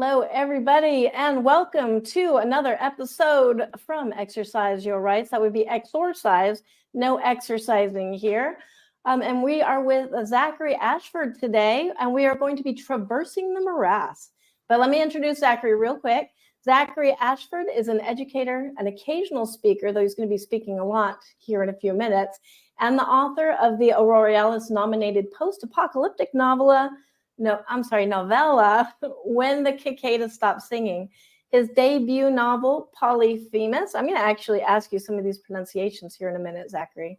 Hello, everybody, and welcome to another episode from Exercise Your Rights. That would be exorcise, no exercising here. And we are with Zachary Ashford today, and we are going to be traversing the morass. But let me introduce Zachary real quick. Zachary Ashford is an educator, an occasional speaker, though he's going to be speaking a lot here in a few minutes, and the author of the Auroralis-nominated post-apocalyptic novella, When the Cicadas Stop Singing. His debut novel, Polyphemus. I'm going to actually ask you some of these pronunciations here in a minute, Zachary.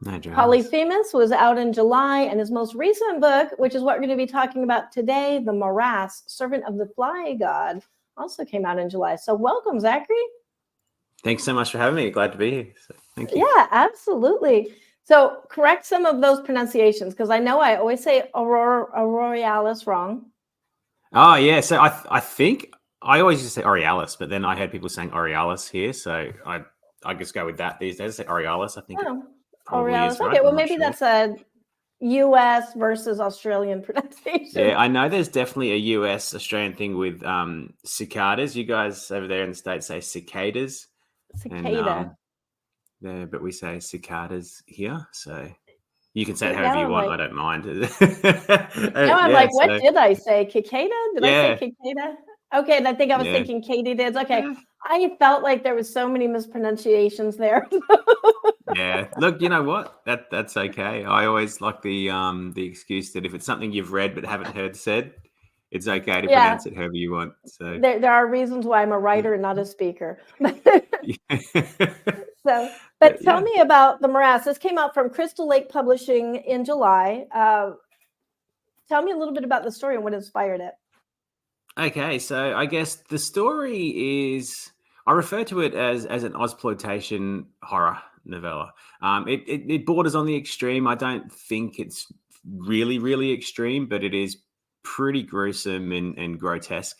Polyphemus was out in July, and his most recent book, which is what we're going to be talking about today, The Morass, Servant of the Fly God, also came out in July. So welcome, Zachary. Thanks so much for having me. Glad to be here. So, thank you. Yeah, absolutely. So correct some of those pronunciations, because I know I always say Auroralis wrong. Oh, yeah. So I think I always used to say Aurealis, but then I heard people saying Aurealis here. So I just go with that these days. I say Aurealis. I think it probably Aurealis. is right. Okay, well, maybe that's a US versus Australian pronunciation. Yeah, I know there's definitely a US Australian thing with cicadas. You guys over there in the States say cicadas. Cicada. And, but we say cicadas here. So you can say it however you want. I don't mind. I'm like, what did I say? Cicada? Did I say cicada? Okay, and I think I was thinking katydids. Okay, I felt like there was so many mispronunciations there. Yeah, look, you know what? That's okay. I always like the excuse that if it's something you've read but haven't heard said, it's okay to pronounce it however you want. So there are reasons why I'm a writer and not a speaker. But tell me about The Morass. This came out from Crystal Lake Publishing in July. Tell me a little bit about the story and what inspired it. Okay, so I guess the story is, I refer to it as an Ozploitation horror novella. It borders on the extreme. I don't think it's really extreme, but it is pretty gruesome and grotesque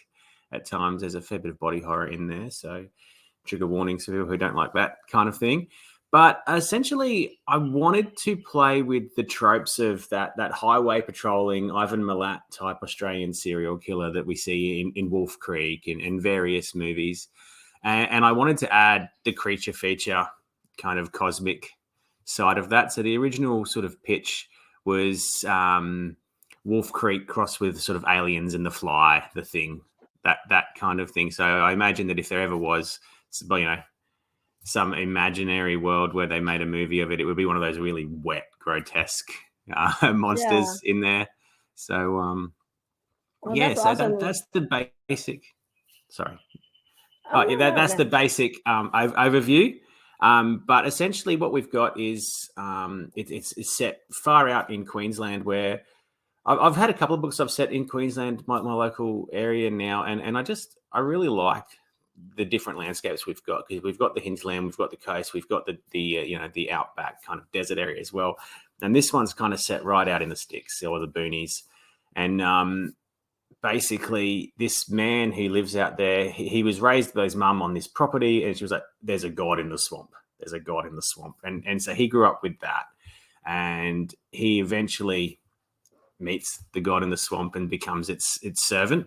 at times. There's a fair bit of body horror in there, so trigger warnings for people who don't like that kind of thing. But essentially, I wanted to play with the tropes of that highway patrolling Ivan Milat type Australian serial killer that we see in Wolf Creek and in various movies. And I wanted to add the creature feature kind of cosmic side of that. So the original sort of pitch was Wolf Creek crossed with sort of Aliens and The Fly, The Thing, that kind of thing. So I imagine that if there ever was, some imaginary world where they made a movie of it, it would be one of those really wet, grotesque monsters in there. So, awesome. that's the basic. Sorry. That's the basic overview. But essentially what we've got is it's set far out in Queensland, where I've had a couple of books I've set in Queensland, my local area now, and I really like the different landscapes we've got, because we've got the hinterland, we've got the coast, we've got the outback kind of desert area as well, and this one's kind of set right out in the sticks or the boonies. And basically this man who lives out there, he was raised by his mum on this property, and she was like, there's a god in the swamp, and so he grew up with that, and he eventually meets the god in the swamp and becomes its servant.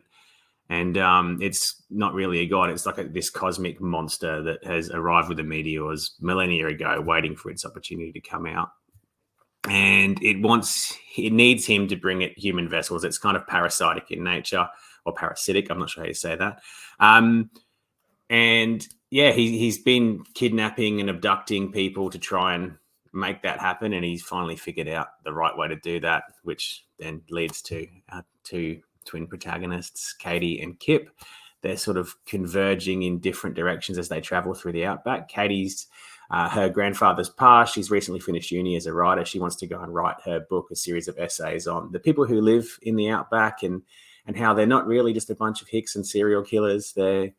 And it's not really a god. It's like this cosmic monster that has arrived with the meteors millennia ago, waiting for its opportunity to come out. And it needs him to bring it human vessels. It's kind of parasitic in nature, or parasitic. I'm not sure how you say that. He's been kidnapping and abducting people to try and make that happen. And he's finally figured out the right way to do that, which then leads to twin protagonists, Katy and Kip. They're sort of converging in different directions as they travel through the outback. Katy's her grandfather's passed. She's recently finished uni as a writer. She wants to go and write her book, a series of essays on the people who live in the outback and how they're not really just a bunch of hicks and serial killers. They're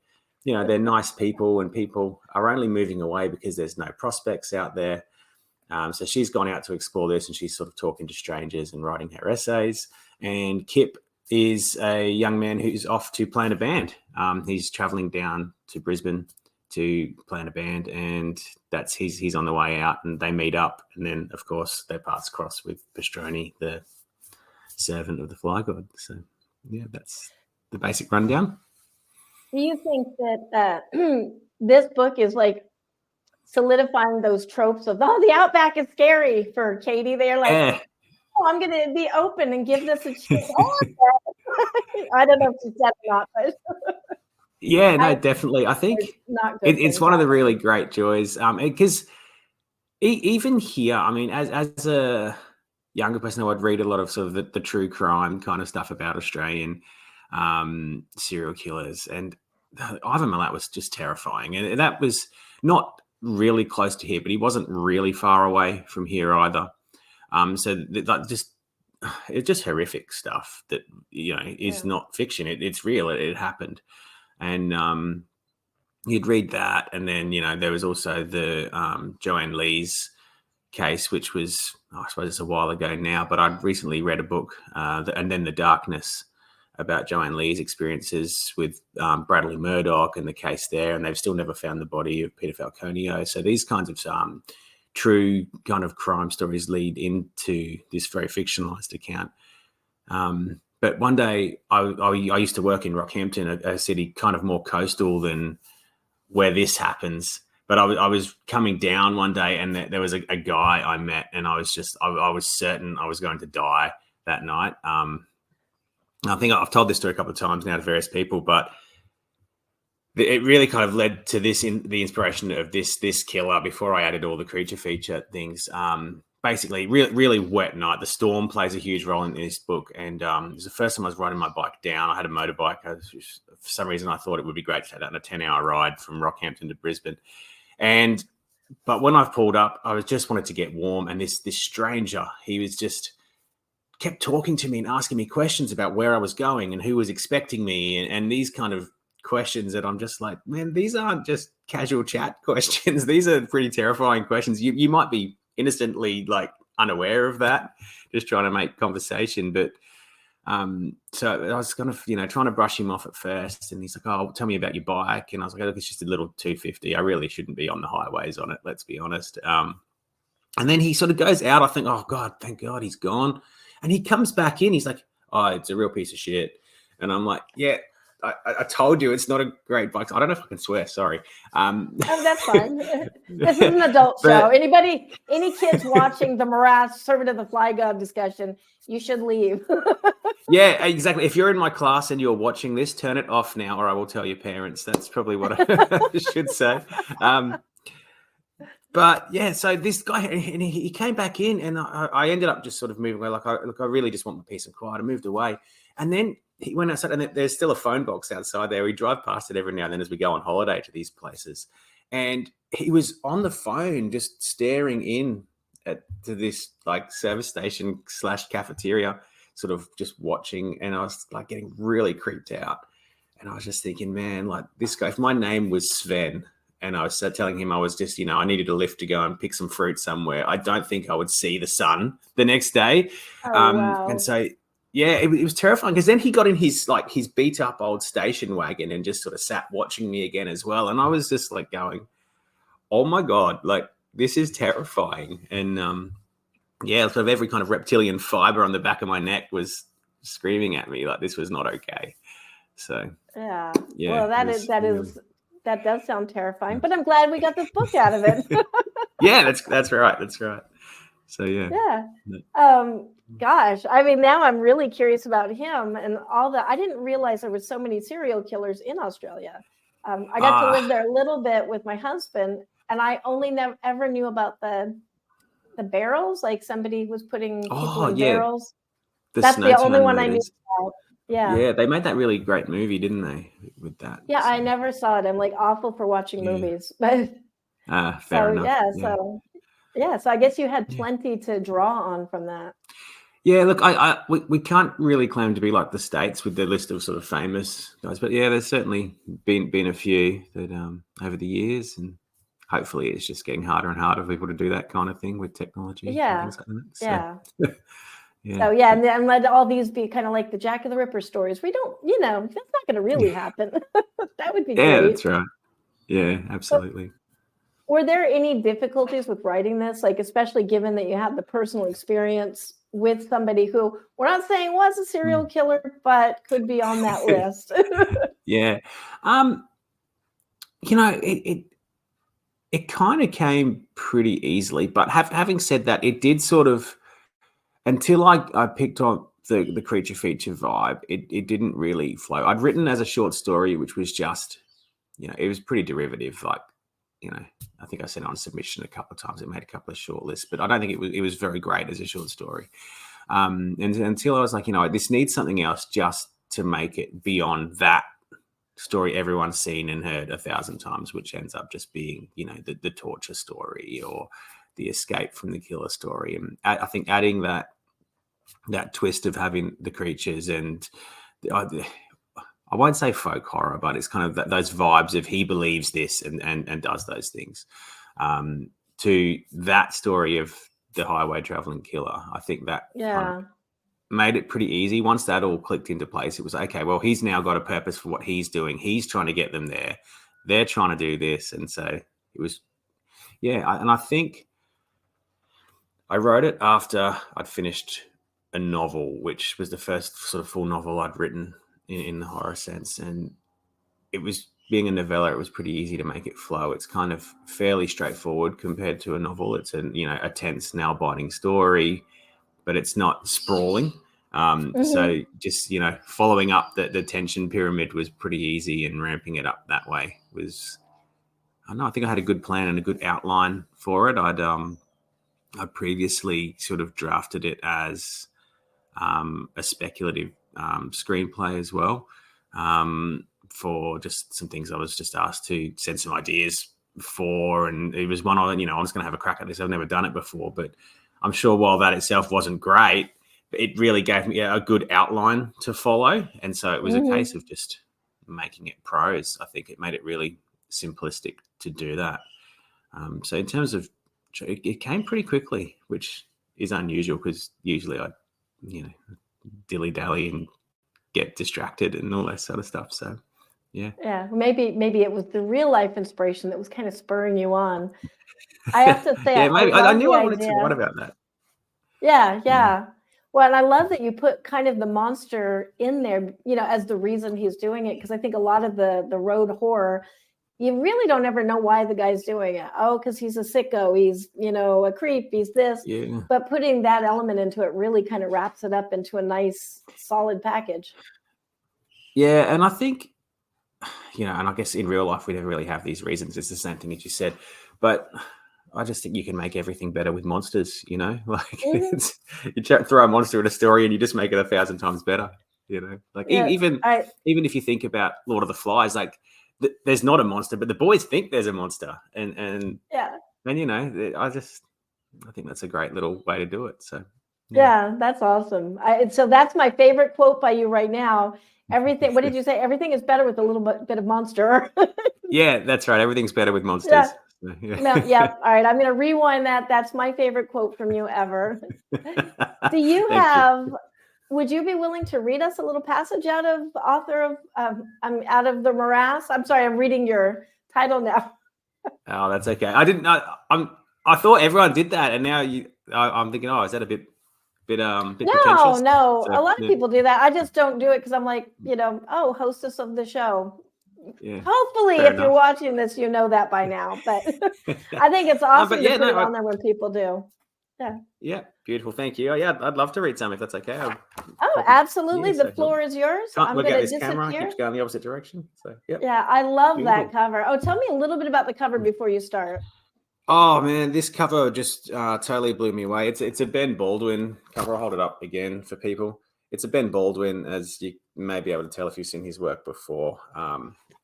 nice people, and people are only moving away because there's no prospects out there. So she's gone out to explore this, and she's sort of talking to strangers and writing her essays. And Kip is a young man who's off to play in a band. He's traveling down to Brisbane to play in a band, and he's on the way out, and they meet up, and then of course their paths cross with Pastroni, the servant of the Fly God. So yeah, that's the basic rundown. Do you think that this book is like solidifying those tropes of, oh, the Outback is scary for Katy? They're like, Yeah. oh, I'm going to be open and give this a chance. Oh, I don't know if she said it or not, but Yeah, no, definitely. I think not good it's things one of the happen. really great joys. Because even here, I mean, as a younger person, I would read a lot of sort of the true crime kind of stuff about Australian serial killers, and Ivan Milat was just terrifying, and that was not really close to here, but he wasn't really far away from here either. So it's just horrific stuff that is not fiction. It's real. It happened, and you'd read that, and then there was also the Joanne Lee's case, which was, I suppose it's a while ago now, but I'd recently read a book, and then The Darkness, about Joanne Lee's experiences with Bradley Murdoch and the case there, and they've still never found the body of Peter Falconio. So these kinds of true kind of crime stories lead into this very fictionalized account. But one day I used to work in Rockhampton, a city kind of more coastal than where this happens. But I was coming down one day, and there was a guy I met, and I was certain I was going to die that night. I think I've told this story a couple of times now to various people, but it really kind of led to the inspiration of this killer before I added all the creature feature things. Basically, really wet night. The storm plays a huge role in this book, and it was the first time I was riding my bike down. I had a motorbike. For some reason, I thought it would be great to take that on a 10-hour ride from Rockhampton to Brisbane. But when I pulled up, I just wanted to get warm, and this stranger, he was just kept talking to me and asking me questions about where I was going and who was expecting me, and these kind of questions that I'm just like, man, these aren't just casual chat questions. These are pretty terrifying questions. You might be innocently like unaware of that, just trying to make conversation. But so I was kind of trying to brush him off at first, and he's like, oh, tell me about your bike. And I was like, oh, look, it's just a little 250. I really shouldn't be on the highways on it, let's be honest. And then he sort of goes out. I think, oh God, thank God he's gone. And he comes back in. He's like, oh, it's a real piece of shit. And I'm like, yeah, I told you it's not a great bike. I don't know if I can swear. Sorry. Oh, that's fine. This is an adult show. Any kids watching the Morass Servant of the Fly God discussion, you should leave. Yeah, exactly. If you're in my class and you're watching this, turn it off now, or I will tell your parents. That's probably what I should say. But yeah, so this guy, and he came back in, and I ended up just sort of moving away. Like, I really just want my peace and quiet. I moved away, and then he went outside, and there's still a phone box outside there. We drive past it every now and then as we go on holiday to these places, and he was on the phone just staring in to this like service station / cafeteria, sort of just watching, and I was like getting really creeped out, and I was just thinking, man, like this guy. If my name was Sven, and I was telling him I was just, I needed a lift to go and pick some fruit somewhere, I don't think I would see the sun the next day. Wow. And so, yeah, it was terrifying, because then he got in his beat up old station wagon and just sort of sat watching me again as well. And I was just like going, oh my God, like this is terrifying. And yeah, sort of every kind of reptilian fiber on the back of my neck was screaming at me like this was not okay. So yeah. Well, that does sound terrifying, but I'm glad we got this book out of it. Yeah, that's right. That's right. So yeah. Yeah. Gosh, I mean, now I'm really curious about him and all that. I didn't realize there were so many serial killers in Australia. I got to live there a little bit with my husband, and I only ever knew about the barrels. Like somebody was putting people in barrels. That's the only one I knew about. Yeah, they made that really great movie, didn't they? With that. Yeah, so. I never saw it. I'm like awful for watching movies, but fair enough. Yeah, so I guess you had plenty to draw on from that. Yeah, look, we can't really claim to be like the States with the list of sort of famous guys, but yeah, there's certainly been a few that over the years, and hopefully it's just getting harder and harder for people to do that kind of thing with technology. Yeah, and things like that. So, yeah. So yeah, and let all these be kind of like the Jack of the Ripper stories. We don't, that's not going to really happen. That would be great. Yeah, that's right. Yeah, absolutely. So, were there any difficulties with writing this, like especially given that you had the personal experience with somebody who we're not saying was a serial killer, but could be on that list. Yeah. It kind of came pretty easily, but having said that, it did sort of, until I picked on the creature feature vibe, it didn't really flow. I'd written as a short story, which was just, it was pretty derivative. Like, I think I sent on submission a couple of times. It made a couple of short lists, but I don't think it was very great as a short story. And until I was like, this needs something else just to make it beyond that story everyone's seen and heard 1,000 times, which ends up just being, the torture story or the escape from the killer story. And I think adding that twist of having the creatures and I won't say folk horror, but it's kind of those vibes of he believes this and does those things, to that story of the highway traveling killer. I think that made it pretty easy. Once that all clicked into place, it was okay, well, he's now got a purpose for what he's doing. He's trying to get them there. They're trying to do this. And so it was, and I think I wrote it after I'd finished a novel, which was the first sort of full novel I'd written in the horror sense. And it was, being a novella, it was pretty easy to make it flow. It's kind of fairly straightforward compared to a novel. It's a tense, nail-biting story, but it's not sprawling. So just, following up the tension pyramid was pretty easy, and ramping it up that way was, I don't know, I think I had a good plan and a good outline for it. I previously sort of drafted it as a speculative screenplay as well, for just some things I was just asked to send some ideas for. And it was one I was going to have a crack at this. I've never done it before, but I'm sure while that itself wasn't great, it really gave me a good outline to follow. And so it was a case of just making it prose. I think it made it really simplistic to do that. So in terms of, it came pretty quickly, which is unusual because usually I, dilly-dally and get distracted and all that sort of stuff. So, yeah. Maybe it was the real life inspiration that was kind of spurring you on. I have to say, maybe I knew I wanted to write about that. Yeah. Well, and I love that you put kind of the monster in there, as the reason he's doing it. Because I think a lot of the road horror, you really don't ever know why the guy's doing it. Oh, because he's a sicko. He's, a creep. He's this. Yeah. But putting that element into it really kind of wraps it up into a nice, solid package. Yeah, and I think, and I guess in real life we never really have these reasons. It's the same thing as you said. But I just think you can make everything better with monsters, like you throw a monster in a story and you just make it 1,000 times better, like even if you think about Lord of the Flies, like there's not a monster, but the boys think there's a monster. And I think that's a great little way to do it. So, yeah, that's awesome. So that's my favorite quote by you right now. Everything, what did you say? Everything is better with a little bit of monster. Yeah, that's right. Everything's better with monsters. Yeah. All right. I'm going to rewind that. That's my favorite quote from you ever. Do you have, would you be willing to read us a little passage out of the author of, out of the Morass? I'm sorry, I'm reading your title now. Oh, that's okay. I didn't know. I thought everyone did that. And now I'm thinking, is that a bit pretentious? No. A lot of people do that. I just don't do it because I'm like, hostess of the show. Yeah, hopefully if you're watching this, you know that by now, but I think it's awesome to put it on there when people do. Yeah, beautiful. Thank you. Yeah, I'd love to read some if that's okay. Absolutely. The floor is yours. I'm going to this camera. Keeps going the opposite direction. So yeah, I love that cover. Tell me a little bit about the cover before you start. Oh man, this cover just totally blew me away. It's a Ben Baldwin cover. I'll hold it up again for people. It's a Ben Baldwin, as you may be able to tell if you've seen his work before.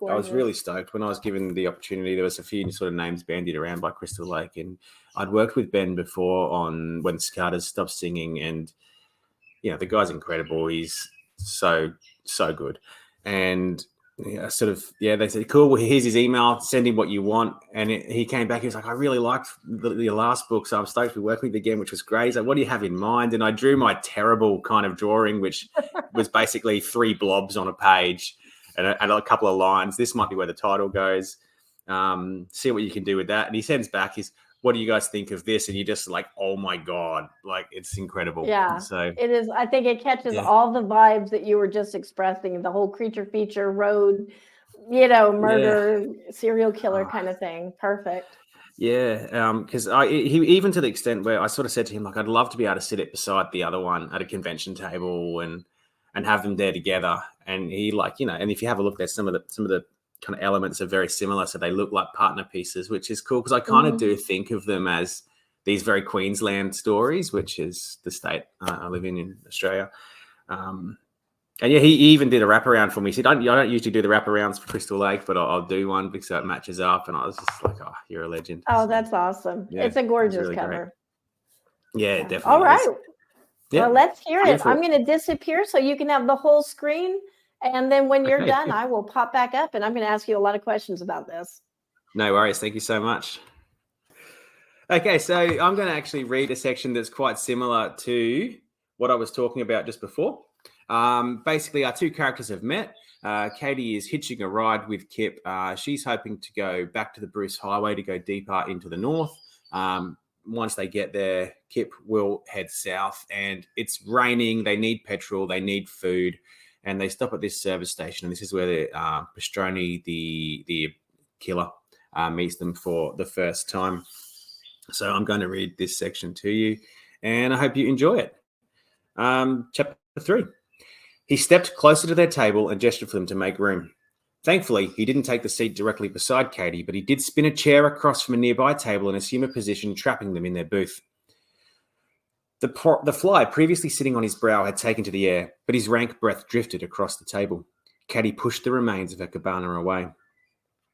I was really stoked when I was given the opportunity. There was a few sort of names bandied around by Crystal Lake, and I'd worked with Ben before on When Cicadas Stopped Singing, and the guy's incredible. He's so good, and they said, cool, well, here's his email, send him what you want. And he came back, he was like, I really liked your last book, so I'm stoked to be working with you again, which was great. So what do you have in mind? And I drew my terrible kind of drawing, which was basically 3 blobs on a page and a couple of lines. This might be where the title goes. See what you can do with that. And he sends back what do you guys think of this? And you're just like, oh my God, like it's incredible. Yeah, So it is. I think it catches yeah. all the vibes that you were just expressing, the whole creature feature, road, murder, serial killer kind of thing. Perfect. Yeah, because he even to the extent where I sort of said to him, like, I'd love to be able to sit it beside the other one at a convention table and have them there together. And he and if you have a look, there's some of the kind of elements are very similar, so they look like partner pieces, which is cool because I kind of do think of them as these very Queensland stories, which is the state I live in Australia. And yeah, he even did a wraparound for me. He said, I don't usually do the wraparounds for Crystal Lake, but I'll do one because it matches up. And I was just like, oh, you're a legend. Oh, that's awesome. Yeah, it's a gorgeous really cover. Great. Yeah, it definitely All right. is. Yeah. Well, let's hear it. I'm going to disappear so you can have the whole screen. And then when you're done, I will pop back up and I'm going to ask you a lot of questions about this. No worries. Thank you so much. Okay, so I'm going to actually read a section that's quite similar to what I was talking about just before. Basically, our two characters have met. Katy is hitching a ride with Kip. She's hoping to go back to the Bruce Highway to go deeper into the north. Once they get there, Kip will head south, and it's raining. They need petrol. They need food, and they stop at this service station. And this is where Pastroni, the killer, meets them for the first time. So I'm going to read this section to you, and I hope you enjoy it. Chapter 3. He stepped closer to their table and gestured for them to make room. Thankfully, he didn't take the seat directly beside Katy, but he did spin a chair across from a nearby table and assume a position, trapping them in their booth. The fly previously sitting on his brow had taken to the air, but his rank breath drifted across the table. Katy pushed the remains of her cabana away.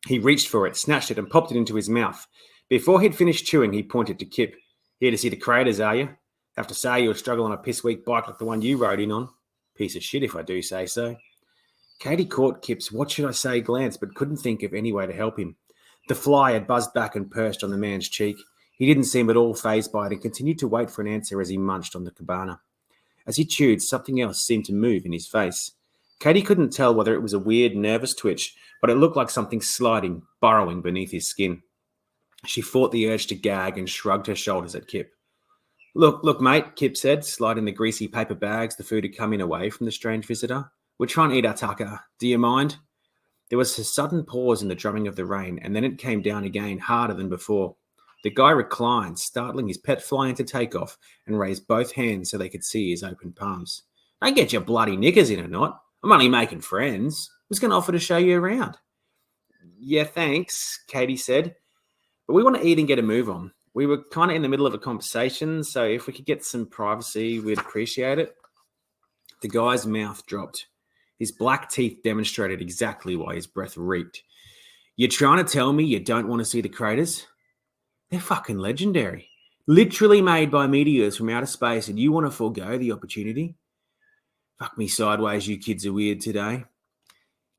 He reached for it, snatched it, and popped it into his mouth. Before he'd finished chewing, he pointed to Kip. Here to see the craters, are you? Have to say you would struggle on a piss-weak bike like the one you rode in on. Piece of shit, if I do say so. Katy caught Kip's what should I say glance, but couldn't think of any way to help him. The fly had buzzed back and perched on the man's cheek. He didn't seem at all fazed by it and continued to wait for an answer as he munched on the cabana. As he chewed, something else seemed to move in his face. Katy couldn't tell whether it was a weird, nervous twitch, but it looked like something sliding, burrowing beneath his skin. She fought the urge to gag and shrugged her shoulders at Kip. Look, mate, Kip said, sliding the greasy paper bags the food had come in away from the strange visitor. We're trying to eat our tucker. Do you mind? There was a sudden pause in the drumming of the rain, and then it came down again, harder than before. The guy reclined, startling his pet fly into takeoff, and raised both hands so they could see his open palms. Don't get your bloody knickers in a knot. I'm only making friends. I was going to offer to show you around. Yeah, thanks, Katy said. But we want to eat and get a move on. We were kind of in the middle of a conversation, so if we could get some privacy, we'd appreciate it. The guy's mouth dropped. His black teeth demonstrated exactly why his breath reeked. You're trying to tell me you don't want to see the craters? They're fucking legendary. Literally made by meteors from outer space, and you want to forego the opportunity? Fuck me sideways, you kids are weird today.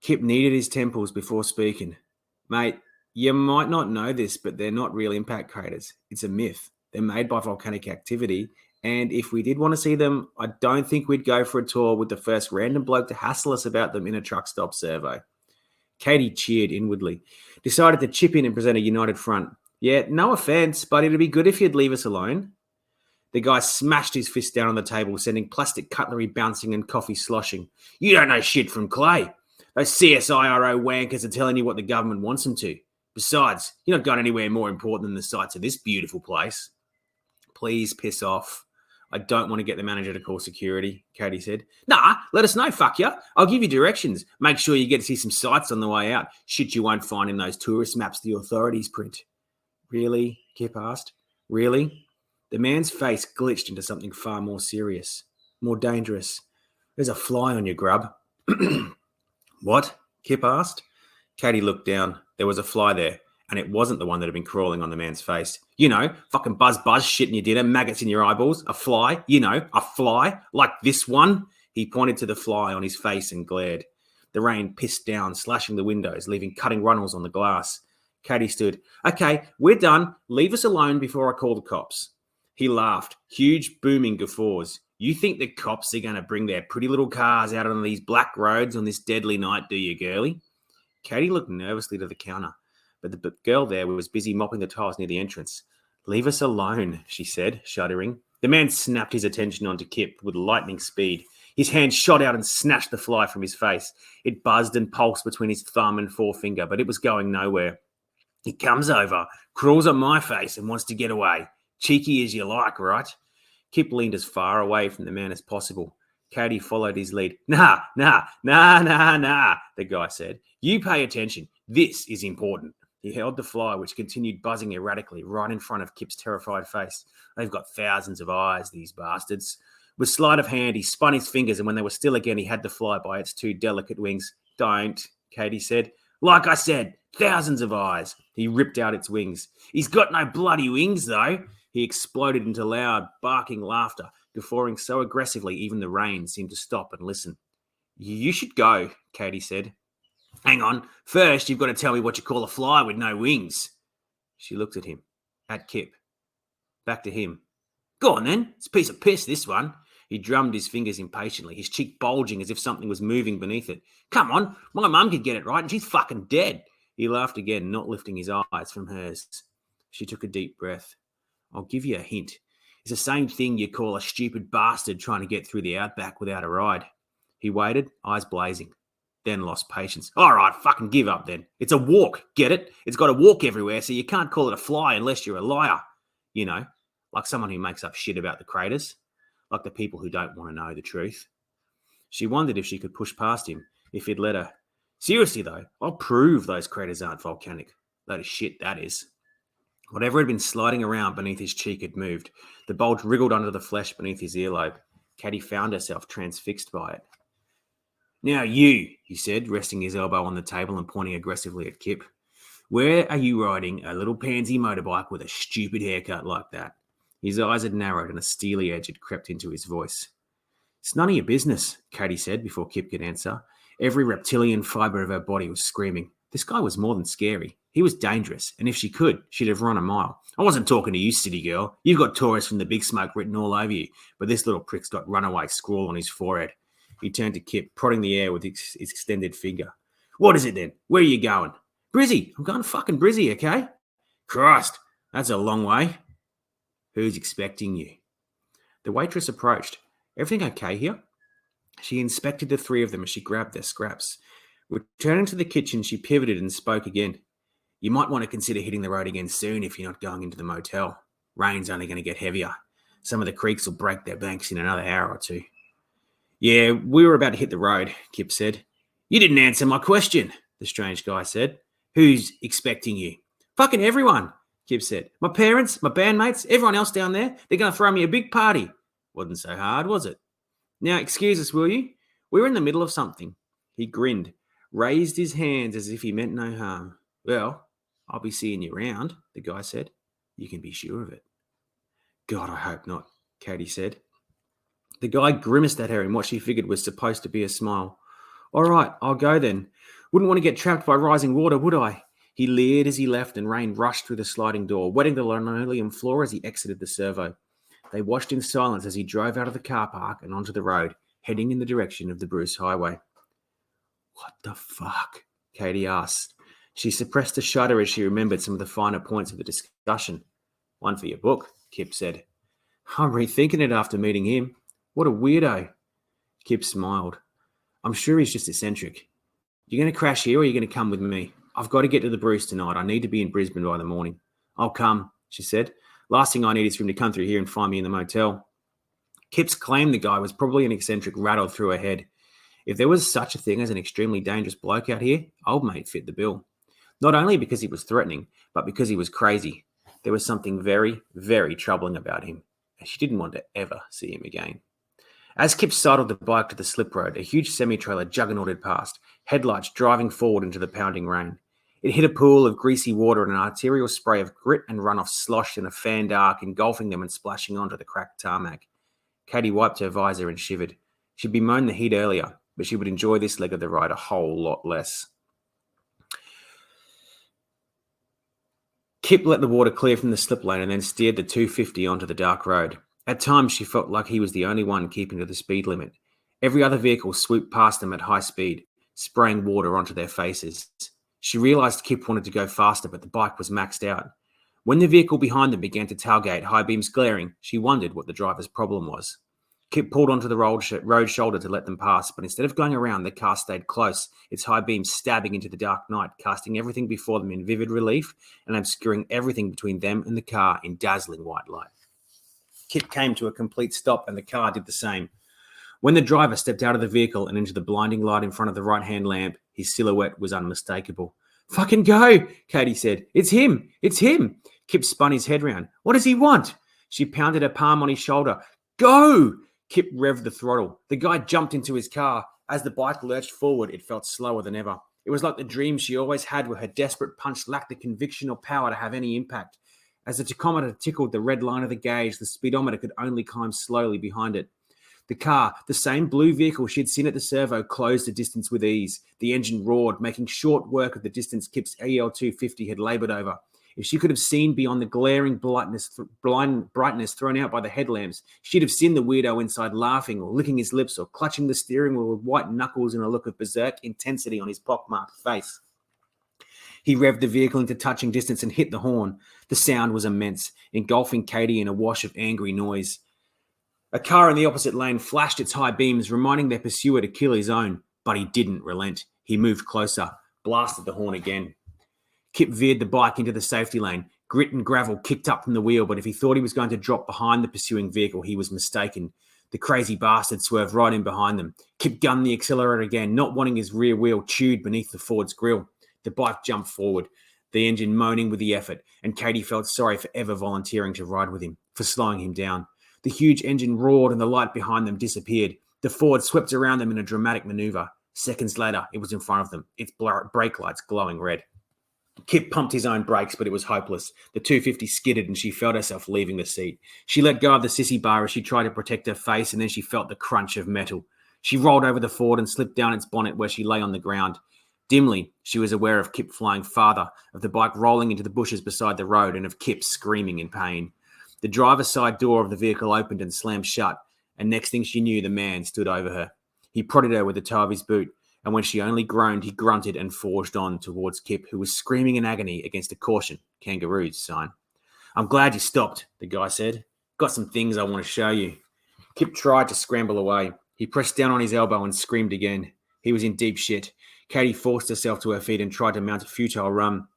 Kip kneaded his temples before speaking. Mate, you might not know this, but they're not real impact craters. It's a myth. They're made by volcanic activity, and if we did want to see them, I don't think we'd go for a tour with the first random bloke to hassle us about them in a truck stop survey. Katy cheered inwardly, decided to chip in and present a united front. Yeah, no offense, but it'd be good if you'd leave us alone. The guy smashed his fist down on the table, sending plastic cutlery bouncing and coffee sloshing. You don't know shit from clay. Those CSIRO wankers are telling you what the government wants them to. Besides, you're not going anywhere more important than the sights of this beautiful place. Please piss off. I don't want to get the manager to call security, Katy said. Nah, let us know, fuck ya. I'll give you directions. Make sure you get to see some sights on the way out. Shit you won't find in those tourist maps the authorities print. Really? Kip asked. Really? The man's face glitched into something far more serious, more dangerous. There's a fly on your grub. What? Kip asked. Katy looked down. There was a fly there, and it wasn't the one that had been crawling on the man's face. You know, fucking buzz shit in your dinner, maggots in your eyeballs, a fly, a fly, like this one. He pointed to the fly on his face and glared. The rain pissed down, slashing the windows, leaving cutting runnels on the glass. Katy stood. Okay, we're done. Leave us alone before I call the cops. He laughed, huge booming guffaws. You think the cops are going to bring their pretty little cars out on these black roads on this deadly night, do you, girlie? Katy looked nervously to the counter, but the girl there was busy mopping the tiles near the entrance. Leave us alone, she said, shuddering. The man snapped his attention onto Kip with lightning speed. His hand shot out and snatched the fly from his face. It buzzed and pulsed between his thumb and forefinger, but it was going nowhere. He comes over, crawls on my face and wants to get away. Cheeky as you like, right? Kip leaned as far away from the man as possible. Katy followed his lead. Nah, the guy said. You pay attention. This is important. He held the fly, which continued buzzing erratically right in front of Kip's terrified face. They've got thousands of eyes, these bastards. With sleight of hand, he spun his fingers, and when they were still again, he had the fly by its two delicate wings. Don't, Katy said. Like I said, thousands of eyes. He ripped out its wings. He's got no bloody wings, though. He exploded into loud, barking laughter, guffawing so aggressively even the rain seemed to stop and listen. You should go, Katy said. Hang on. First, you've got to tell me what you call a fly with no wings. She looked at him, at Kip, back to him. Go on, then. It's a piece of piss, this one. He drummed his fingers impatiently, his cheek bulging as if something was moving beneath it. Come on, my mum could get it right and she's fucking dead. He laughed again, not lifting his eyes from hers. She took a deep breath. I'll give you a hint. It's the same thing you call a stupid bastard trying to get through the outback without a ride. He waited, eyes blazing, then lost patience. All right, fucking give up then. It's a walk, get it? It's got a walk everywhere, so you can't call it a fly unless you're a liar. You know, like someone who makes up shit about the craters. Like the people who don't want to know the truth. She wondered if she could push past him, if he'd let her. Seriously, though, I'll prove those craters aren't volcanic. Load of shit, that is. Whatever had been sliding around beneath his cheek had moved. The bulge wriggled under the flesh beneath his earlobe. Katy found herself transfixed by it. Now you, he said, resting his elbow on the table and pointing aggressively at Kip. Where are you riding a little pansy motorbike with a stupid haircut like that? His eyes had narrowed and a steely edge had crept into his voice. It's none of your business, Katy said before Kip could answer. Every reptilian fibre of her body was screaming. This guy was more than scary. He was dangerous, and if she could, she'd have run a mile. I wasn't talking to you, city girl. You've got tourists from the Big Smoke written all over you, but this little prick's got runaway scrawl on his forehead. He turned to Kip, prodding the air with his extended finger. What is it then? Where are you going? Brizzy. I'm going fucking Brizzy, okay? Christ, that's a long way. Who's expecting you? The waitress approached. Everything okay here? She inspected the three of them as she grabbed their scraps. Returning to the kitchen, she pivoted and spoke again. You might want to consider hitting the road again soon if you're not going into the motel. Rain's only going to get heavier. Some of the creeks will break their banks in another hour or two. Yeah, we were about to hit the road, Kip said. You didn't answer my question, the strange guy said. Who's expecting you? Fucking everyone, Kip said. My parents, my bandmates, everyone else down there, they're going to throw me a big party. Wasn't so hard, was it? Now, excuse us, will you? We're in the middle of something. He grinned, raised his hands as if he meant no harm. Well, I'll be seeing you around, the guy said. You can be sure of it. God, I hope not, Katy said. The guy grimaced at her in what she figured was supposed to be a smile. All right, I'll go then. Wouldn't want to get trapped by rising water, would I? He leered as he left and rain rushed through the sliding door, wetting the linoleum floor as he exited the servo. They watched in silence as he drove out of the car park and onto the road, heading in the direction of the Bruce Highway. What the fuck? Katy asked. She suppressed a shudder as she remembered some of the finer points of the discussion. One for your book, Kip said. I'm rethinking it after meeting him. What a weirdo. Kip smiled. I'm sure he's just eccentric. You're going to crash here or you're going to come with me? I've got to get to the Bruce tonight. I need to be in Brisbane by the morning. I'll come, she said. Last thing I need is for him to come through here and find me in the motel. Kip's claim the guy was probably an eccentric rattled through her head. If there was such a thing as an extremely dangerous bloke out here, old mate fit the bill. Not only because he was threatening, but because he was crazy. There was something very, very troubling about him, and she didn't want to ever see him again. As Kip sidled the bike to the slip road, a huge semi-trailer juggernauted past, headlights driving forward into the pounding rain. It hit a pool of greasy water and an arterial spray of grit and runoff sloshed in a fanned arc, engulfing them and splashing onto the cracked tarmac. Katy wiped her visor and shivered. She'd bemoaned the heat earlier, but she would enjoy this leg of the ride a whole lot less. Kip let the water clear from the slip lane and then steered the 250 onto the dark road. At times, she felt like he was the only one keeping to the speed limit. Every other vehicle swooped past them at high speed, spraying water onto their faces. She realised Kip wanted to go faster, but the bike was maxed out. When the vehicle behind them began to tailgate, high beams glaring, she wondered what the driver's problem was. Kip pulled onto the road shoulder to let them pass, but instead of going around, the car stayed close, its high beams stabbing into the dark night, casting everything before them in vivid relief and obscuring everything between them and the car in dazzling white light. Kip came to a complete stop, and the car did the same. When the driver stepped out of the vehicle and into the blinding light in front of the right-hand lamp, his silhouette was unmistakable. "Fucking go," Katy said. "It's him. It's him." Kip spun his head round. "What does he want?" She pounded her palm on his shoulder. "Go!" Kip revved the throttle. The guy jumped into his car. As the bike lurched forward, it felt slower than ever. It was like the dream she always had, where her desperate punch lacked the conviction or power to have any impact. As the tachometer tickled the red line of the gauge, the speedometer could only climb slowly behind it. The car, the same blue vehicle she'd seen at the servo, closed the distance with ease. The engine roared, making short work of the distance Kip's EL250 had laboured over. If she could have seen beyond the glaring brightness thrown out by the headlamps, she'd have seen the weirdo inside laughing or licking his lips or clutching the steering wheel with white knuckles and a look of berserk intensity on his pockmarked face. He revved the vehicle into touching distance and hit the horn. The sound was immense, engulfing Katy in a wash of angry noise. A car in the opposite lane flashed its high beams, reminding their pursuer to kill his own, but he didn't relent. He moved closer, blasted the horn again. Kip veered the bike into the safety lane. Grit and gravel kicked up from the wheel, but if he thought he was going to drop behind the pursuing vehicle, he was mistaken. The crazy bastard swerved right in behind them. Kip gunned the accelerator again, not wanting his rear wheel chewed beneath the Ford's grille. The bike jumped forward, the engine moaning with the effort, and Katy felt sorry for ever volunteering to ride with him, for slowing him down. The huge engine roared and the light behind them disappeared. The Ford swept around them in a dramatic maneuver. Seconds later, it was in front of them, its brake lights glowing red. Kip pumped his own brakes, but it was hopeless. The 250 skidded and she felt herself leaving the seat. She let go of the sissy bar as she tried to protect her face, and then she felt the crunch of metal. She rolled over the Ford and slipped down its bonnet where she lay on the ground. Dimly, she was aware of Kip flying farther, of the bike rolling into the bushes beside the road, and of Kip screaming in pain. The driver's side door of the vehicle opened and slammed shut, and next thing she knew, the man stood over her. He prodded her with the toe of his boot, and when she only groaned, he grunted and forged on towards Kip, who was screaming in agony against a caution, kangaroos sign. "I'm glad you stopped," the guy said. "Got some things I want to show you." Kip tried to scramble away. He pressed down on his elbow and screamed again. He was in deep shit. Katy forced herself to her feet and tried to mount a futile run.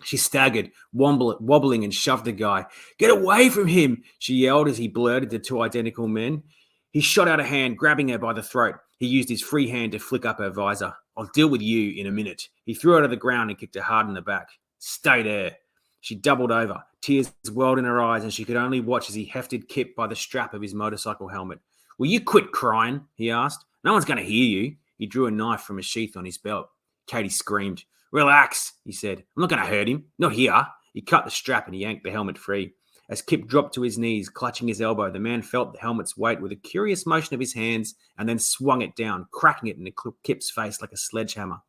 She staggered, wobbling, and shoved the guy. "Get away from him," she yelled as he blurted the two identical men. He shot out a hand, grabbing her by the throat. He used his free hand to flick up her visor. "I'll deal with you in a minute." He threw her to the ground and kicked her hard in the back. "Stay there." She doubled over. Tears welled in her eyes, and she could only watch as he hefted Kip by the strap of his motorcycle helmet. "Will you quit crying?" he asked. "No one's going to hear you." He drew a knife from a sheath on his belt. Katy screamed. "Relax," he said. "I'm not going to hurt him. Not here." He cut the strap and he yanked the helmet free. As Kip dropped to his knees, clutching his elbow, the man felt the helmet's weight with a curious motion of his hands and then swung it down, cracking it into Kip's face like a sledgehammer.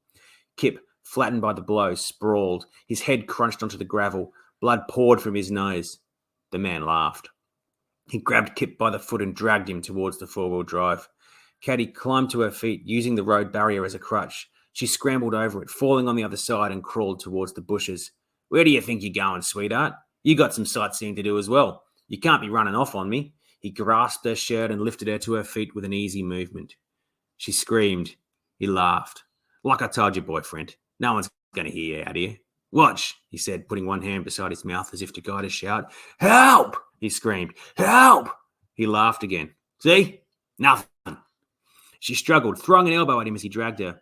Kip, flattened by the blow, sprawled. His head crunched onto the gravel. Blood poured from his nose. The man laughed. He grabbed Kip by the foot and dragged him towards the four-wheel drive. Katy climbed to her feet, using the road barrier as a crutch. She scrambled over it, falling on the other side, and crawled towards the bushes. "Where do you think you're going, sweetheart? You got some sightseeing to do as well. You can't be running off on me." He grasped her shirt and lifted her to her feet with an easy movement. She screamed. He laughed. "Like I told your boyfriend, no one's going to hear you out here. Watch," he said, putting one hand beside his mouth as if to guide a shout. "Help!" he screamed. "Help!" He laughed again. "See? Nothing." She struggled, throwing an elbow at him as he dragged her.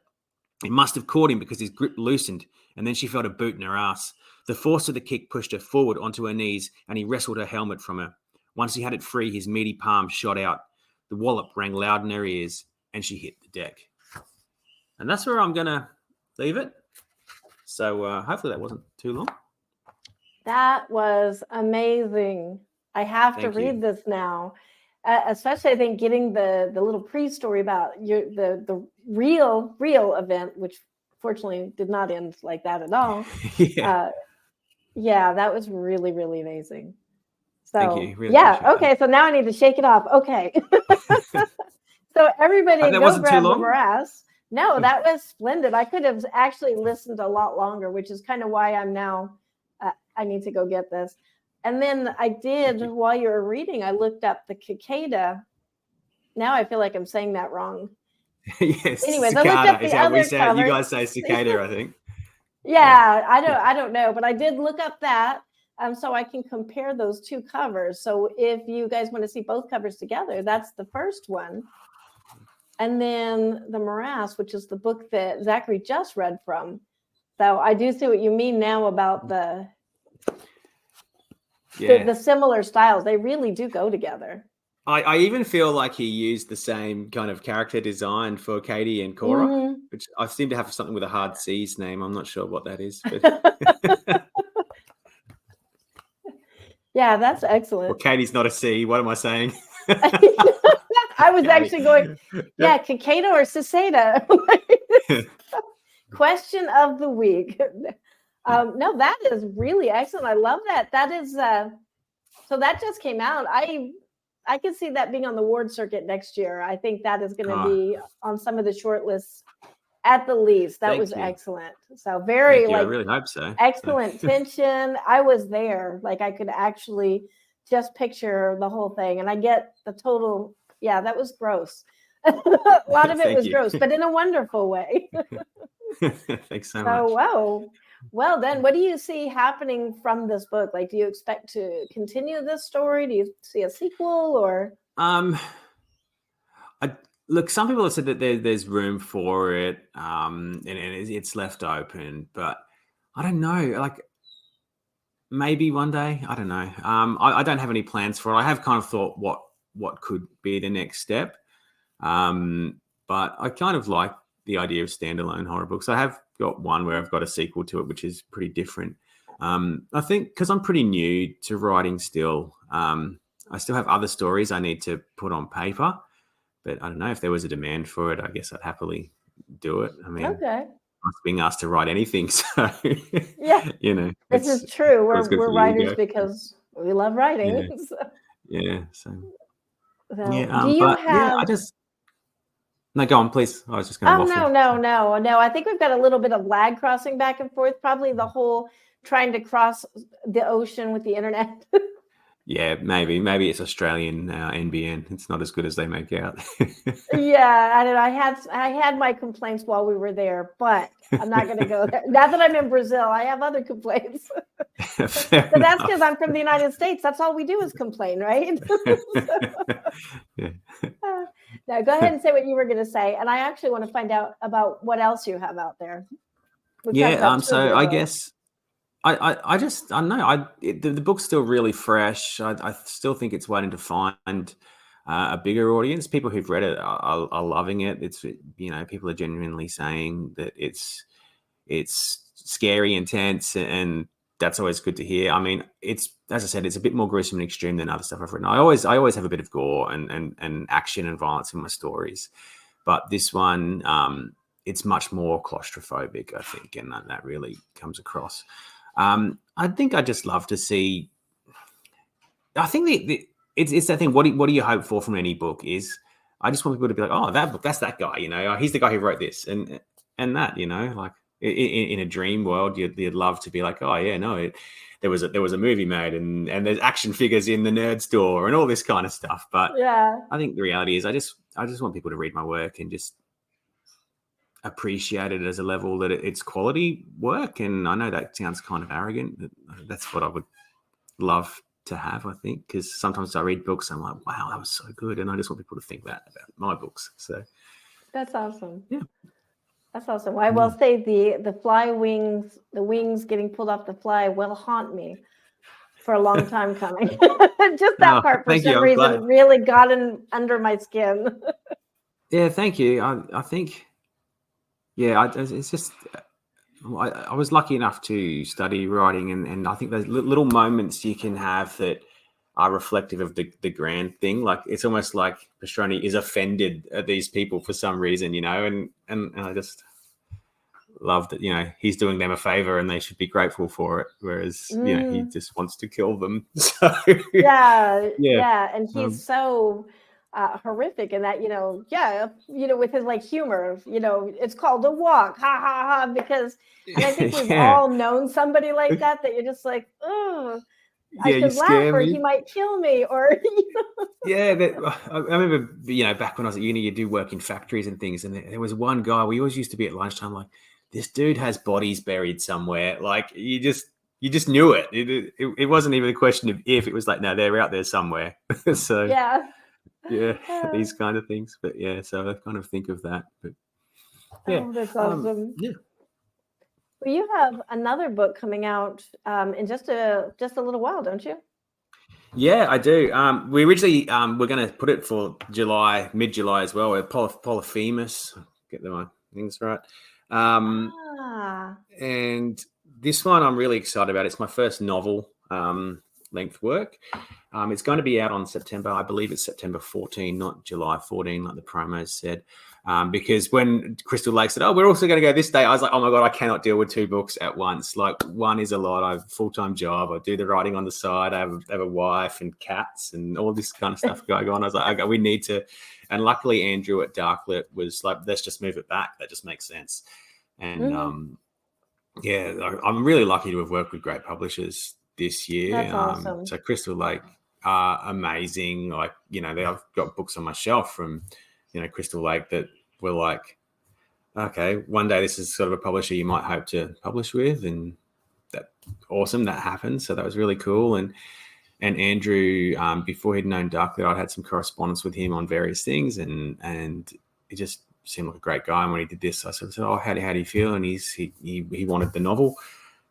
It must have caught him because his grip loosened, and then she felt a boot in her ass. The force of the kick pushed her forward onto her knees, and he wrestled her helmet from her. Once he had it free, his meaty palm shot out. The wallop rang loud in her ears, and she hit the deck. And that's where I'm going to leave it. So hopefully that wasn't too long. That was amazing. I have to read this now. Especially, I think, getting the little pre-story about the real event, which fortunately did not end like that at all. Yeah, that was really, really amazing. So, thank you. Really okay. So now I need to shake it off. Okay. So everybody go grab the Morass. No, that was splendid. I could have actually listened a lot longer, which is kind of why I'm now I need to go get this. And then I did, while you were reading, I looked up the cicada. Now I feel like I'm saying that wrong. Yes. Anyways, cicada, I looked up is the how we other say it. cover. You guys say cicada, I think. Yeah, I don't know, but I did look up that so I can compare those two covers. So if you guys want to see both covers together, that's the first one. And then the Morass, which is the book that Zachary just read from. So I do see what you mean now about the similar styles. They really do go together. I even feel like he used the same kind of character design for Katy and Cora, which I seem to have something with a hard C's name. I'm not sure what that is. But yeah, that's excellent. Well, Katy's not a C. What am I saying? I was actually going, cicada or cicada? Question of the week. No, that is really excellent. I love that. That is, so that just came out. I could see that being on the Ward circuit next year. I think that is going to be on some of the short lists at the least. That was excellent. So very I really hope so. Excellent tension. I was there. Like I could actually just picture the whole thing. And I get the total. Yeah, that was gross. A lot of it was gross, but in a wonderful way. Thanks so much. Wow. Well, then what do you see happening from this book? Like, do you expect to continue this story? Do you see a sequel or? Look, some people have said that there's room for it, and it's left open, but I don't know. Like, maybe one day, I don't know. I don't have any plans for it. I have kind of thought what could be the next step, but I kind of like the idea of standalone horror books. I have got one where I've got a sequel to it, which is pretty different. I think because I'm pretty new to writing still, I still have other stories I need to put on paper. But I don't know if there was a demand for it. I guess I'd happily do it. I mean, I'm being asked to write anything, so yeah, this is true. We're writers because we love writing. Yeah. So do you have? I just no. Go on, please. I was just going to. No. I think we've got a little bit of lag crossing back and forth. Probably the whole trying to cross the ocean with the internet. Yeah, maybe it's Australian NBN. It's not as good as they make out. Yeah, I don't know. I had my complaints while we were there, but I'm not going to go there. Now that I'm in Brazil, I have other complaints. But that's because I'm from the United States. That's all we do is complain, right? Now, go ahead and say what you were going to say, and I actually want to find out about what else you have out there. So I guess. I don't know. The book's still really fresh. I still think it's waiting to find a bigger audience. People who've read it are loving it. It's people are genuinely saying that it's scary, intense, and that's always good to hear. I mean, it's, as I said, it's a bit more gruesome and extreme than other stuff I've written. I always have a bit of gore and action and violence in my stories, but this one it's much more claustrophobic, I think, and that really comes across. I think I just love to see. I think it's that thing. What do you hope for from any book? Is I just want people to be like, oh, that book, that's that guy. He's the guy who wrote this, and that. Like in a dream world, you'd love to be like, oh yeah, no, there was a movie made, and there's action figures in the nerd store and all this kind of stuff. But yeah, I think the reality is, I just want people to read my work and just appreciate it as a level that it's quality work. And I know that sounds kind of arrogant, but that's what I would love to have, I think, because sometimes I read books and I'm like, wow, that was so good, and I just want people to think that about my books. So that's awesome. Yeah, that's awesome. I will say the fly wings, the wings getting pulled off the fly will haunt me for a long time coming. Just that part for some reason really got under my skin. Yeah, thank you. I think it's just I was lucky enough to study writing, and I think those little moments you can have that are reflective of the grand thing. Like it's almost like Pastroni is offended at these people for some reason, and I just love that, he's doing them a favor and they should be grateful for it. Whereas, he just wants to kill them. So yeah. And he's so horrific in that, with his like humor, it's called a walk, ha ha ha, because, and I think we've Yeah. all known somebody like that you're just like, oh, I Yeah, you should laugh scare or he me. might kill me or, Yeah, I remember, back when I was at uni, you do work in factories and things, and there was one guy, we always used to be at lunchtime, like, this dude has bodies buried somewhere. Like, you just knew it. It wasn't even a question of if, it was like, no, they're out there somewhere. So, yeah. yeah, Uh, these kind of things. But yeah, so I kind of think of that. But yeah, oh, that's awesome. yeah. Well, you have another book coming out in just a little while, don't you? Yeah, I do. We originally we're going to put it for July, mid-July as well. Polyphemus, get my things right. Ah, And this one I'm really excited about. It's my first novel length work. It's going to be out on September. I believe it's September 14, not July 14, like the promos said. Because when Crystal Lake said, "Oh, we're also going to go this day," I was like, "Oh my god, I cannot deal with 2 books at once. Like, one is a lot. I have a full-time job. I do the writing on the side. I have a wife and cats and all this kind of stuff going on." I was like, "Okay, we need to." And luckily, Andrew at Darklit was like, "Let's just move it back. That just makes sense." And yeah, I'm really lucky to have worked with great publishers this year. that's awesome. So Crystal Lake are amazing. Like, I've got books on my shelf from, Crystal Lake that were like, okay, one day this is sort of a publisher you might hope to publish with, and that awesome that happened. So that was really cool. And Andrew, before he'd known Darklit, I'd had some correspondence with him on various things, and he just seemed like a great guy. And when he did this, I sort of said, "Oh, how do you feel?" And he wanted the novel,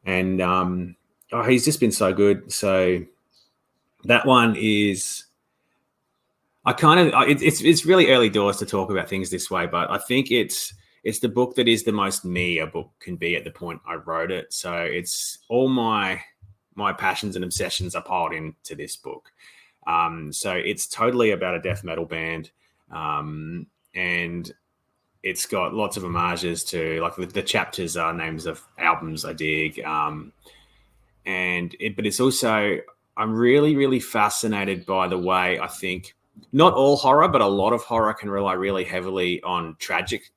and he's just been so good. So that one is, it's really early doors to talk about things this way, but I think it's the book that is the most me a book can be at the point I wrote it. So it's all my passions and obsessions are piled into this book. So it's totally about a death metal band, and it's got lots of homages to, like, the chapters are names of albums I dig, but it's also, I'm really, really fascinated by the way, I think not all horror, but a lot of horror can rely really heavily on tragic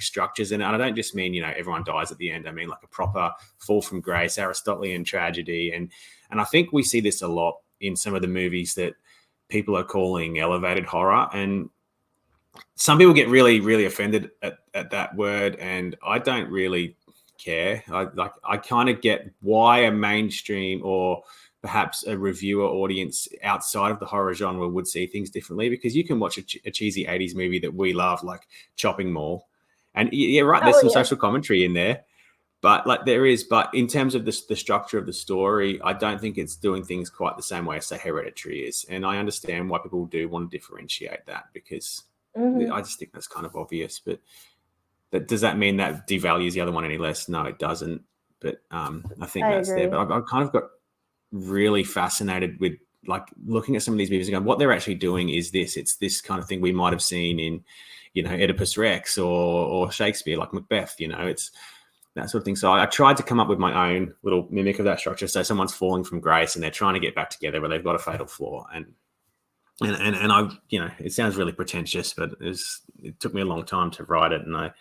structures. And I don't just mean, everyone dies at the end. I mean like a proper fall from grace, Aristotelian tragedy. And I think we see this a lot in some of the movies that people are calling elevated horror. And some people get really, really offended at that word. And I don't really care. I kind of get why a mainstream or perhaps a reviewer audience outside of the horror genre would see things differently, because you can watch a cheesy 80s movie that we love, like Chopping Mall, and yeah, right, there's some social commentary in there, but in terms of the structure of the story, I don't think it's doing things quite the same way as, say, Hereditary is. And I understand why people do want to differentiate that, because I just think that's kind of obvious. But does that mean that devalues the other one any less? No, it doesn't. But I think that's there. But I've kind of got really fascinated with, like, looking at some of these movies and going, what they're actually doing is this. It's this kind of thing we might have seen in, Oedipus Rex or Shakespeare, like Macbeth. It's that sort of thing. So I tried to come up with my own little mimic of that structure. So someone's falling from grace and they're trying to get back together, but they've got a fatal flaw. And I, it sounds really pretentious, but it took me a long time to write it, and I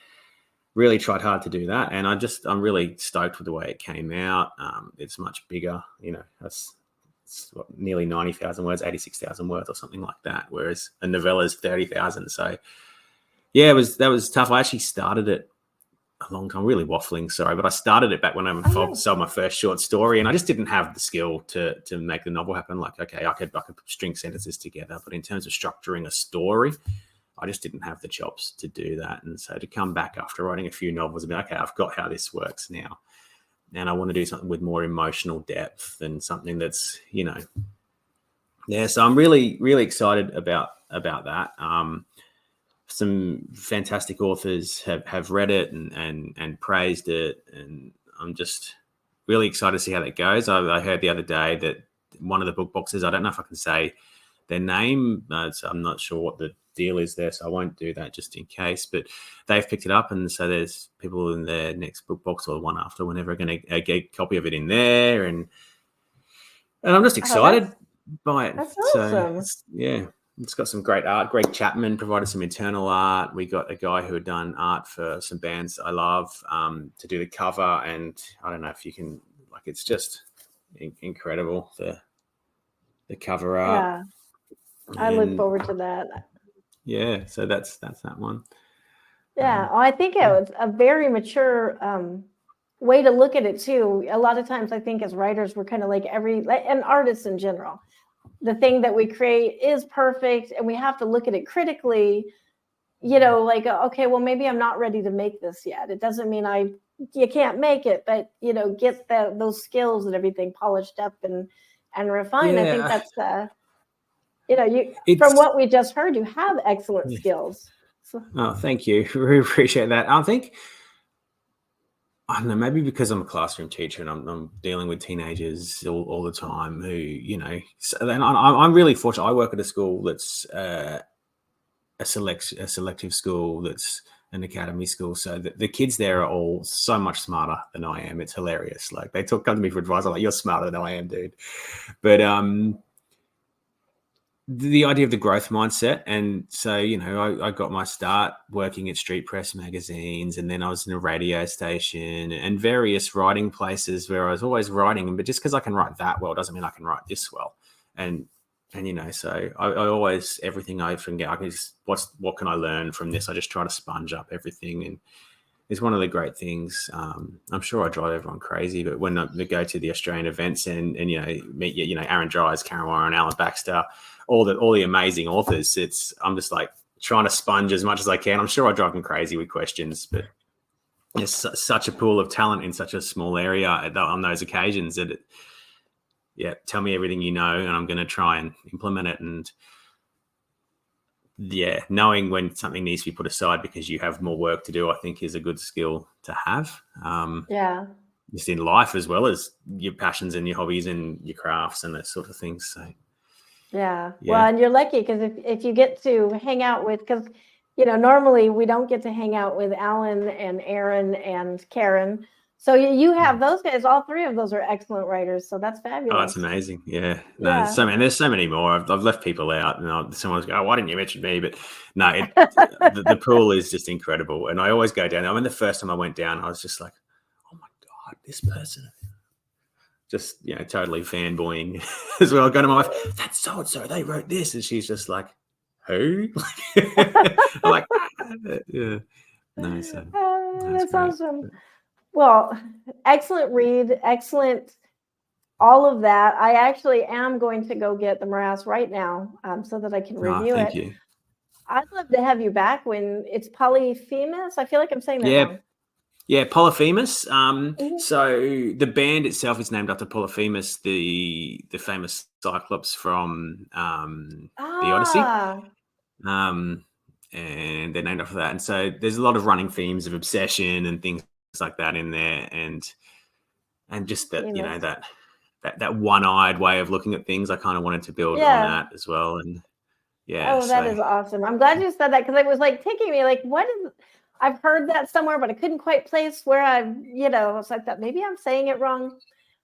really tried hard to do that. And I'm really stoked with the way it came out. It's much bigger, it's nearly 90,000 words, 86,000 words or something like that. Whereas a novella is 30,000. So yeah, that was tough. I actually started it a long time, really waffling, sorry, but I started it back when I sold my first short story, and I just didn't have the skill to make the novel happen. Like, okay, I could string sentences together, but in terms of structuring a story, I just didn't have the chops to do that. And so to come back after writing a few novels and be, okay, I've got how this works now, and I want to do something with more emotional depth and something that's, yeah. So I'm really, really excited about that. Some fantastic authors have read it and praised it, and I'm just really excited to see how that goes. I heard the other day that one of the book boxes, I don't know if I can say their name, so I'm not sure what the deal is there, so I won't do that just in case, but they've picked it up, and so there's people in their next book box or the one after, whenever, are going to get a copy of it in there, and I'm just excited by it. That's awesome. So yeah. It's got some great art. Greg Chapman provided some internal art. We got a guy who had done art for some bands I love to do the cover. And I don't know if you can, like, it's just incredible, the cover art. Yeah, I look forward to that. Yeah, so that's that one. Yeah, I think it was a very mature way to look at it too. A lot of times I think as writers, we're kind of like and artists in general, the thing that we create is perfect and we have to look at it critically, like, okay, well, maybe I'm not ready to make this yet. It doesn't mean you can't make it, but, get those skills and everything polished up and refined. Yeah. I think that's, from what we just heard, you have excellent skills. So. Oh, thank you. Really appreciate that. I think, I don't know, maybe because I'm a classroom teacher and I'm dealing with teenagers all the time who, and I'm really fortunate. I work at a school that's a selective school, that's an academy school. So the kids there are all so much smarter than I am. It's hilarious. Like, they come to me for advice. I'm like, you're smarter than I am, dude. But the idea of the growth mindset. And so, I got my start working at street press magazines, and then I was in a radio station and various writing places where I was always writing. But just because I can write that well doesn't mean I can write this well. And so I always, everything I forget, what can I learn from this? I just try to sponge up everything. And it's one of the great things. I'm sure I drive everyone crazy, but when I go to the Australian events and meet Aaron Dries, Karen Warren, Alan Baxter, all the amazing authors, I'm just like trying to sponge as much as I can. I'm sure I drive them crazy with questions, but there's such a pool of talent in such a small area on those occasions that tell me everything you know, and I'm going to try and implement it. And knowing when something needs to be put aside because you have more work to do, I think is a good skill to have. Just in life, as well as your passions and your hobbies and your crafts and those sort of things. So yeah. Well, and you're lucky because if you get to hang out with, because normally we don't get to hang out with Alan and Aaron and Karen. So you have those guys. All three of those are excellent writers. So that's fabulous. Oh, that's amazing. Yeah. No, there's so many more. I've left people out, and someone's go, "Oh, why didn't you mention me?" But no, the pool is just incredible. And I always go down. I mean, the first time I went down, I was just like, "Oh my God, this person." Just, totally fanboying as well. I go to my wife, "That's so-and-so, they wrote this." And she's just like, "Who?" I'm like, yeah. No, so that's awesome. Well, excellent read, excellent, all of that. I actually am going to go get the Morass right now so that I can review it. Thank you. I'd love to have you back when it's Polyphemus. I feel like I'm saying that wrong. Yeah, Polyphemus. So the band itself is named after Polyphemus, the famous Cyclops from the Odyssey. And they're named after that. And so there's a lot of running themes of obsession and things like that in there, and just that that one-eyed way of looking at things. I kind of wanted to build on that as well. And that is awesome. I'm glad you said that, because it was like taking me like, what is? I've heard that somewhere, but I couldn't quite place where it's like that. Maybe I'm saying it wrong,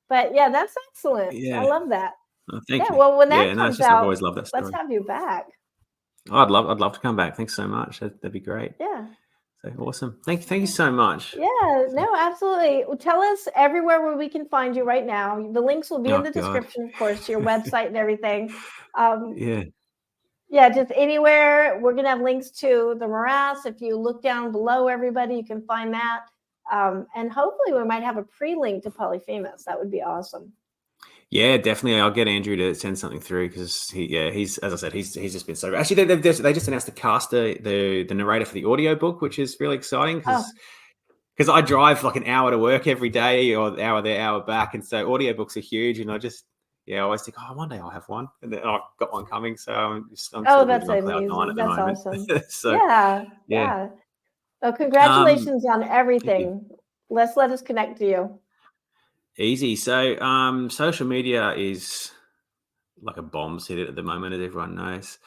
but that's excellent. Yeah. I love that. Oh, thank you. Well, when that comes out, I've always loved that story. Let's have you back. Oh, I'd love to come back. Thanks so much. That'd be great. Yeah. So awesome. Thank you so much. Yeah, no, absolutely. Well, tell us everywhere where we can find you right now. The links will be in the description, of course, to your website and everything. Yeah, just anywhere. We're going to have links to the Morass. If you look down below, everybody, you can find that. And hopefully we might have a pre-link to Polyphemus. That would be awesome. Yeah, definitely. I'll get Andrew to send something through, because he's, as I said, he's just been so good. Actually, they just announced the caster, the narrator for the audiobook, which is really exciting, because I drive like an hour to work every day, or hour there, hour back, and so audiobooks are huge. And I just I always think, one day I'll have one, and then I've got one coming. So I'm that's amazing. That's awesome. So, yeah. Well, congratulations on everything. Let us connect to you. Easy. So social media is like a bomb city at the moment, as everyone knows.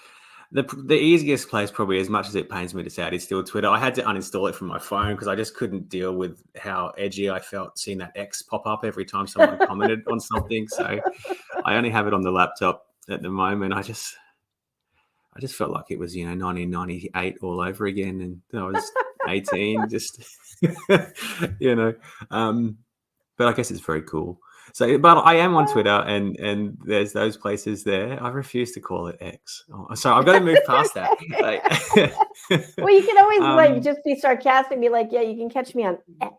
The easiest place, probably, as much as it pains me to say it, is still Twitter. I had to uninstall it from my phone because I just couldn't deal with how edgy I felt seeing that X pop up every time someone commented on something. So I only have it on the laptop at the moment. I just I just felt like it was, 1998 all over again, and I was 18, just but I guess it's very cool. So, but I am on Twitter, and there's those places there. I refuse to call it X. So I've got to move past that. Well, you can always just be sarcastic and be like, yeah, you can catch me on X.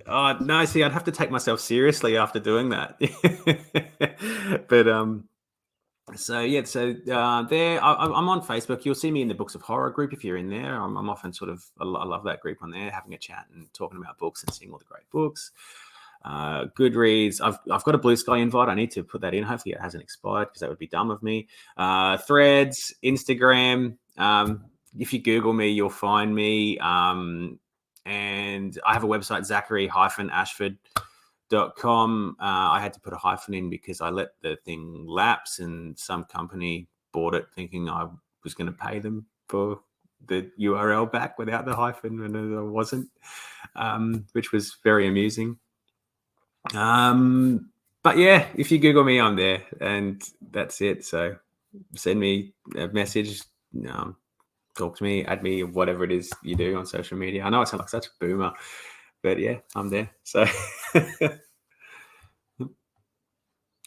Oh no, see, I'd have to take myself seriously after doing that. But there I'm on Facebook. You'll see me in the Books of Horror group if you're in there. I'm often I love that group on there, having a chat and talking about books and seeing all the great books. Goodreads. I've got a Blue Sky invite. I need to put that in. Hopefully it hasn't expired, because that would be dumb of me. Threads, Instagram. If you Google me, you'll find me. And I have a website, Zachary-Ashford.com. I had to put a hyphen in because I let the thing lapse, and some company bought it thinking I was going to pay them for the URL back without the hyphen, and I wasn't, which was very amusing. But yeah, if you Google me, I'm there, and that's it. So send me a message, talk to me, add me, whatever it is you do on social media. I know I sound like such a boomer, but yeah, I'm there. So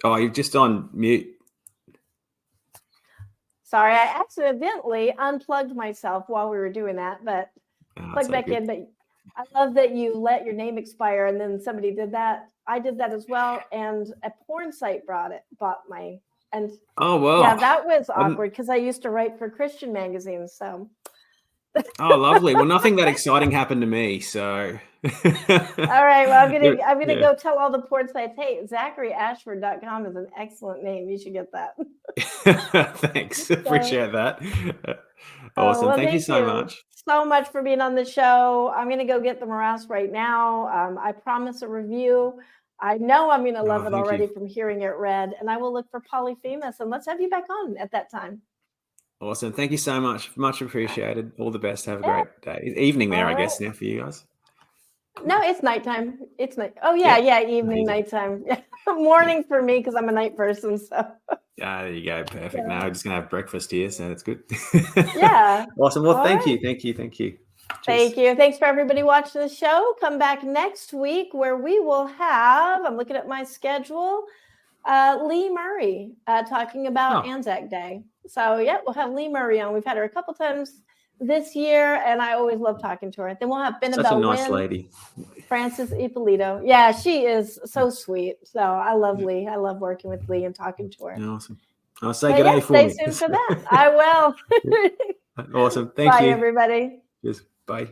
oh, you're just on mute. Sorry, I accidentally unplugged myself while we were doing that, but plug back in. But I love that you let your name expire, and then somebody did that. I did that as well, and a porn site bought my. And oh well, yeah, that was awkward because I used to write for Christian magazines. So oh, lovely. Well, nothing that exciting happened to me. So all right, well, I'm gonna go tell all the porn sites. Hey, ZacharyAshford.com is an excellent name. You should get that. Thanks, appreciate that. Awesome. Well, thank you so much for being on the show. I'm gonna go get the Morass right now. I promise a review. I know I'm going to love it already from hearing it read, and I will look for Polyphemus, and let's have you back on at that time. Awesome. Thank you so much. Much appreciated. All the best. Have a great day. Evening there, I guess, now for you guys. No, it's nighttime. It's night. Oh, yeah, evening, nighttime. Morning for me because I'm a night person. So. There you go. Perfect. Now I'm just going to have breakfast here, so that's good. Yeah. Awesome. Well, thank you. Thank you. Thanks for everybody watching the show. Come back next week where we will have, I'm looking at my schedule, Lee Murray talking about Anzac Day. So, yeah, we'll have Lee Murray on. We've had her a couple times this year, and I always love talking to her. Then we'll have Benabel Such a nice lady. Francis Ippolito. Yeah, she is so sweet. So I love Lee. I love working with Lee and talking to her. Awesome. I'll say good day for me. Stay tuned for that. I will. Awesome. Thank you. Bye, everybody. Cheers. Bye.